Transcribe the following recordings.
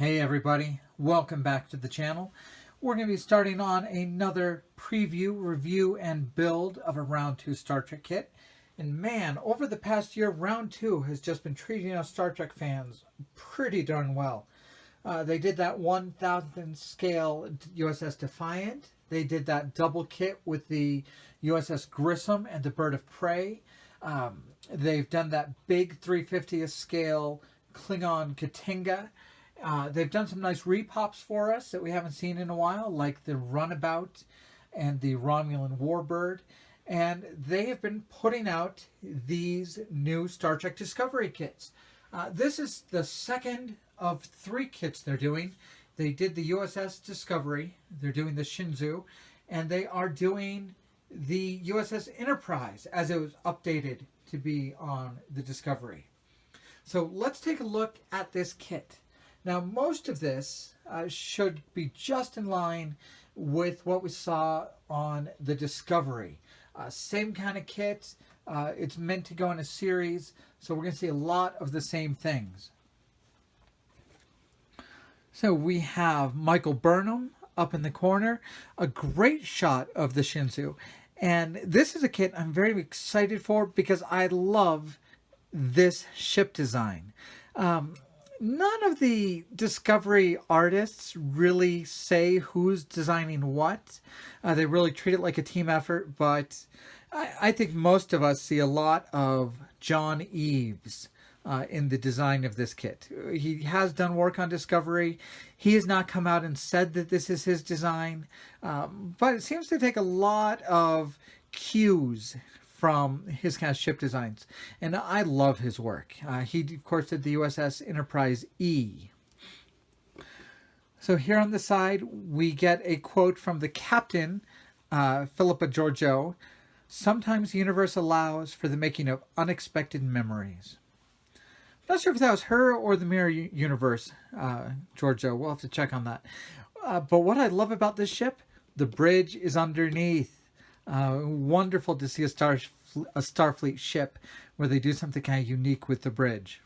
Hey everybody, welcome back to the channel. We're going to be starting on another preview, review, and build of a Round 2 Star Trek kit. And man, over the past year, Round 2 has just been treating us Star Trek fans pretty darn well. They did that 1,000th scale USS Defiant. They did that double kit with the USS Grissom and the Bird of Prey. They've done that big 350th scale Klingon Katinga. They've done some nice repops for us that we haven't seen in a while, like the Runabout and the Romulan Warbird. And they have been putting out these new Star Trek Discovery kits. This is the second of 3 kits they're doing. They did the USS Discovery, they're doing the Shenzhou, and they are doing the USS Enterprise as it was updated to be on the Discovery. So let's take a look at this kit. Now, most of this should be just in line with what we saw on the Discovery. Same kind of kit. It's meant to go in a series, so we're going to see a lot of the same things. So we have Michael Burnham up in the corner. A great shot of the Shenzhou. And this is a kit I'm very excited for because I love this ship design. None of the Discovery artists really say who's designing what. They really treat it like a team effort, but I think most of us see a lot of John Eves in the design of this kit. He has done work on Discovery. He has not come out and said that this is his design, but it seems to take a lot of cues from his kind of ship designs. And I love his work. He, of course, did the USS Enterprise E. So here on the side, we get a quote from the captain, Philippa Georgiou. Sometimes the universe allows for the making of unexpected memories. Not sure if that was her or the Mirror Universe, Georgiou. We'll have to check on that. But what I love about this ship, the bridge is underneath. Wonderful to see a Starfleet ship where they do something kind of unique with the bridge.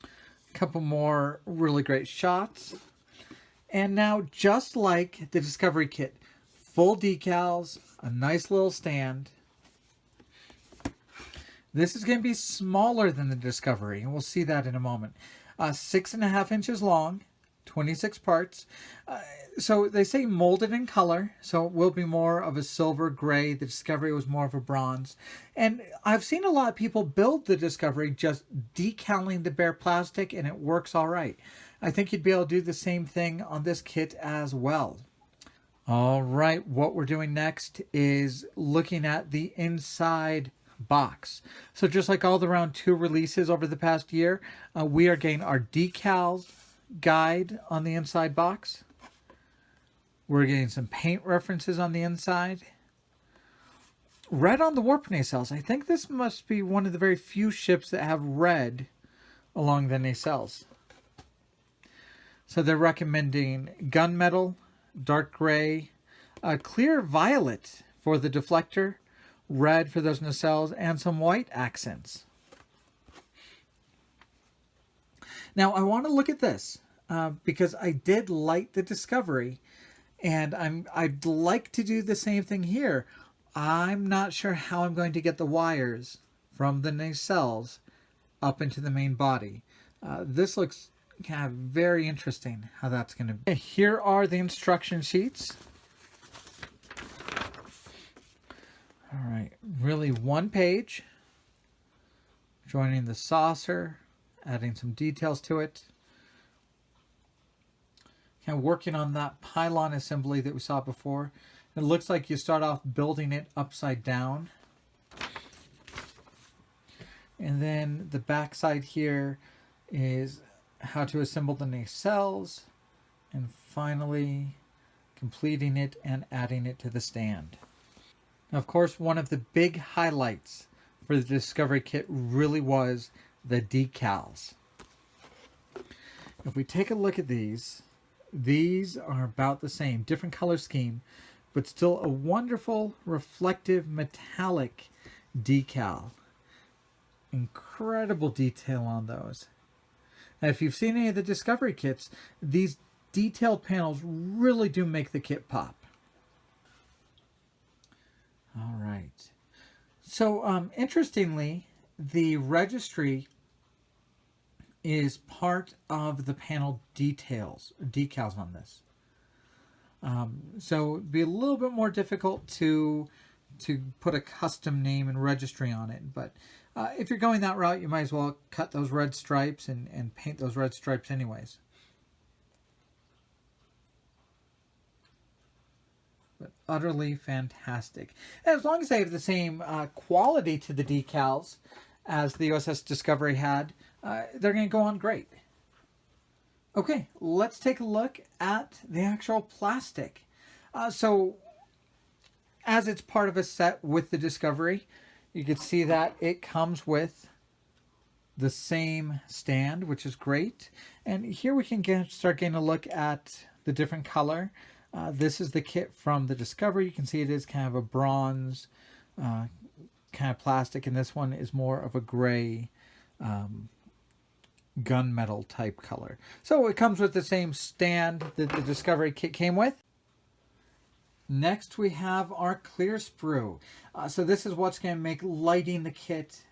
A couple more really great shots. And now, just like the Discovery kit, full decals, a nice little stand. This is going to be smaller than the Discovery, and we'll see that in a moment. 6.5 inches long. 26 parts. So they say molded in color, so it will be more of a silver gray. The Discovery was more of a bronze. And I've seen a lot of people build the Discovery just decaling the bare plastic, and it works all right. I think you'd be able to do the same thing on this kit as well. All right, what we're doing next is looking at the inside box. So just like all the Round 2 releases over the past year, we are getting our decals guide on the inside box. We're getting some paint references on the inside. Red on the warp nacelles. I think this must be one of the very few ships that have red along the nacelles. So they're recommending gunmetal, dark gray, clear violet for the deflector, red for those nacelles, and some white accents. Now, I want to look at this because I did like the Discovery, and I'd like to do the same thing here. I'm not sure how I'm going to get the wires from the nacelles up into the main body. This looks kind of very interesting how that's going to be. Here are the instruction sheets. All right, really one page, joining the saucer, adding some details to it. Kind of working on that pylon assembly that we saw before. It looks like you start off building it upside down. And then the back side here is how to assemble the nacelles. And finally completing it and adding it to the stand. Now, of course, one of the big highlights for the Discovery kit really was the decals. If we take a look at these are about the same, different color scheme, but still a wonderful reflective metallic decal. Incredible detail on those. And if you've seen any of the Discovery kits, these detailed panels really do make the kit pop. All right. So interestingly, the registry is part of the panel decals on this. So it'd be a little bit more difficult to put a custom name and registry on it. But if you're going that route, you might as well cut those red stripes and paint those red stripes anyways. But utterly fantastic. And as long as they have the same quality to the decals as the USS Discovery had, they're going to go on great. Okay, let's take a look at the actual plastic. So, as it's part of a set with the Discovery, you can see that it comes with the same stand, which is great. And here we can start getting a look at the different color. This is the kit from the Discovery. You can see it is kind of a bronze kind of plastic, and this one is more of a gray gunmetal type color. So it comes with the same stand that the Discovery kit came with. Next we have our clear sprue. So this is what's going to make lighting the kit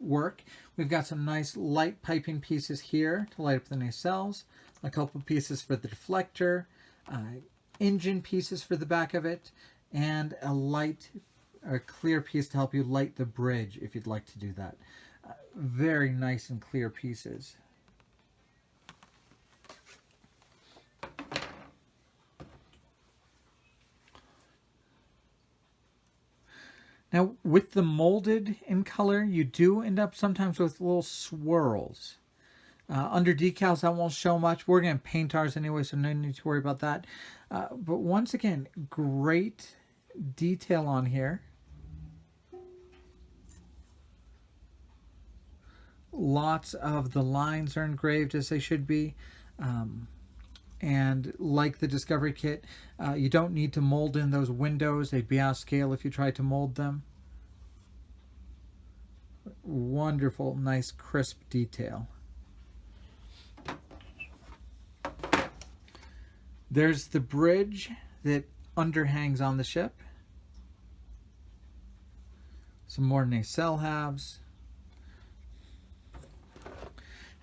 work. We've got some nice light piping pieces here to light up the nacelles, a couple pieces for the deflector, engine pieces for the back of it, and a clear piece to help you light the bridge if you'd like to do that. Very nice and clear pieces. Now, with the molded in color, you do end up sometimes with little swirls. Under decals, that won't show much. We're going to paint ours anyway, so no need to worry about that. But once again, great detail on here. Lots of the lines are engraved as they should be. And like the Discovery kit, you don't need to mold in those windows. They'd be out of scale if you tried to mold them. Wonderful, nice, crisp detail. There's the bridge that underhangs on the ship. Some more nacelle halves.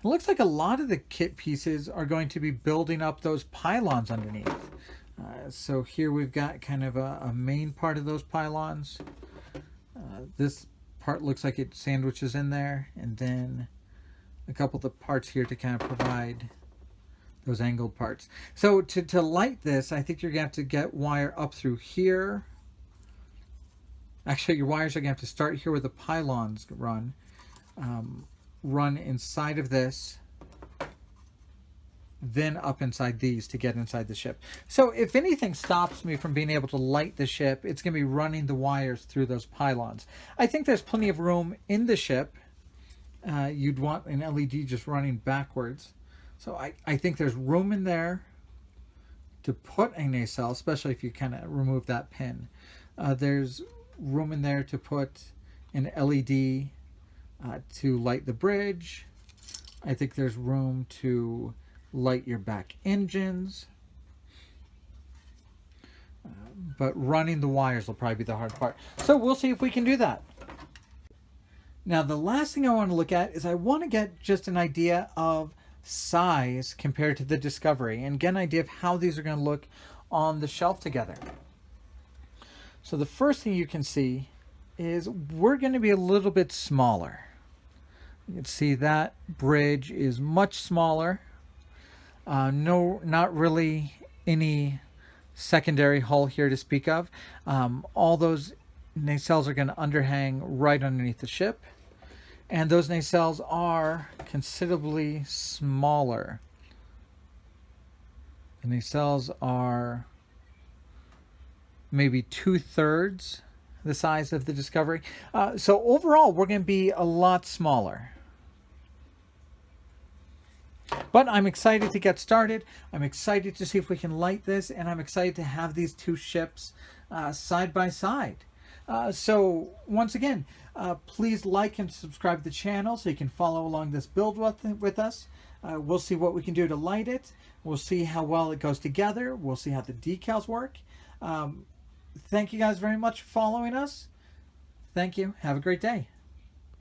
It looks like a lot of the kit pieces are going to be building up those pylons underneath. So here we've got kind of a main part of those pylons. This part looks like it sandwiches in there, and then a couple of the parts here to kind of provide those angled parts. So to light this, I think you're going to have to get wire up through here. Actually, your wires are going to have to start here where the pylons run. Run inside of this, then up inside these to get inside the ship. So if anything stops me from being able to light the ship, it's going to be running the wires through those pylons. I think there's plenty of room in the ship. You'd want an LED just running backwards. So I think there's room in there to put a nacelle, especially if you kind of remove that pin. There's room in there to put an LED to light the bridge. I think there's room to light your back engines. But running the wires will probably be the hard part. So we'll see if we can do that. Now the last thing I want to look at is I want to get just an idea of size compared to the Discovery and get an idea of how these are going to look on the shelf together. So the first thing you can see is we're going to be a little bit smaller. You can see that bridge is much smaller. No, not really any secondary hull here to speak of. All those nacelles are going to underhang right underneath the ship. And those nacelles are considerably smaller. The nacelles are maybe 2/3 the size of the Discovery. So overall, we're going to be a lot smaller. But I'm excited to get started. I'm excited to see if we can light this, and I'm excited to have these two ships side by side. So once again, please like and subscribe to the channel so you can follow along this build with us. We'll see what we can do to light it. We'll see how well it goes together. We'll see how the decals work. Thank you guys very much for following us. Thank you. Have a great day.